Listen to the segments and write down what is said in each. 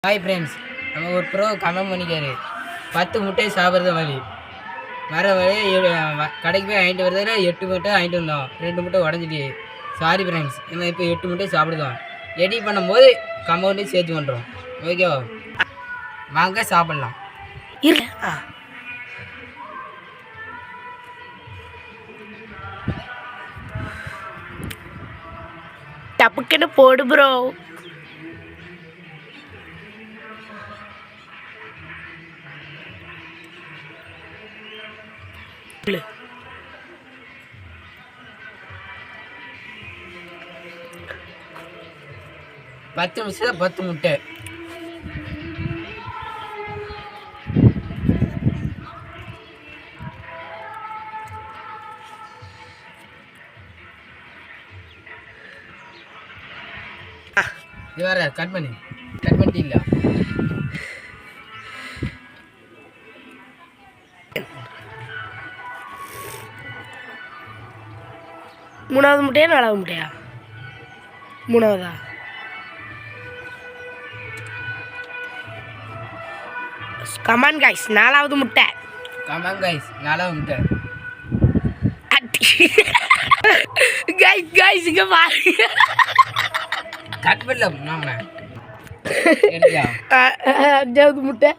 Hi friends, நம்ம ஒரு bro comment பண்ணிக்காரு 10 முட்டை சாப்பிட்றது வழி வர வழி கடைக்கு போய் வாங்கிட்டு வரதுல 8 முட்டை வாங்கிட்டு வந்தோம், 2 முட்டை உடஞ்சிட்டு. சாரி ஃப்ரெண்ட்ஸ், நம்ம இப்போ 8 முட்டை சாப்பிடுதோம். எடிட் பண்ணும்போது கமெண்ட்டையும் சேர்த்து பண்ணுறோம். ஓகேவா? வாங்க சாப்பிட்லாம். டப்புக்குன்னு போடு ப்ரோ. பத்து நிமிஷம் 10 முட்டை. இது வேற கட் பண்ணிட்டீங்களா? மூணாவது முட்டையா நாலாவது முட்டையா? மூணாவதா? கமான் கைஸ், நாலாவது முட்டை. கமான் கைஸ், நாலாவது முட்டை. கைஸ் கைஸ் இங்க பாருங்க. கட் பண்ணல மாமனா. அஞ்சாவது முட்டை.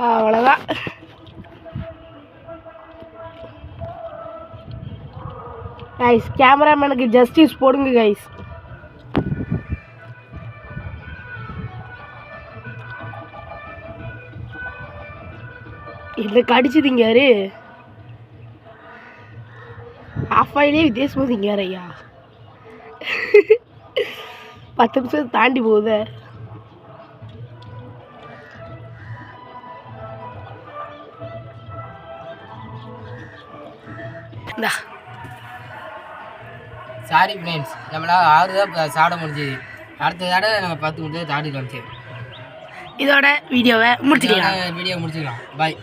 அவ்வளோதான். கைஸ், கேமராமேனுக்கு ஜஸ்டிஸ் போடுங்க கைஸ். இதில் கடிச்சு திங்காரு. ஆஃப் ஆயிலே வித்தியாசமாக திங்காரு ஐயா. 10 நிமிஷம் தாண்டி போகுது. சாரி ஃப்ரெண்ட்ஸ், நம்மளால் 6 தான் சாப்பிட முடிஞ்சது. அடுத்த தடவை நம்ம 10 முட்டை தாண்டி காமிச்சு இதோட வீடியோவை முடிச்சுக்கலாம். பாய்.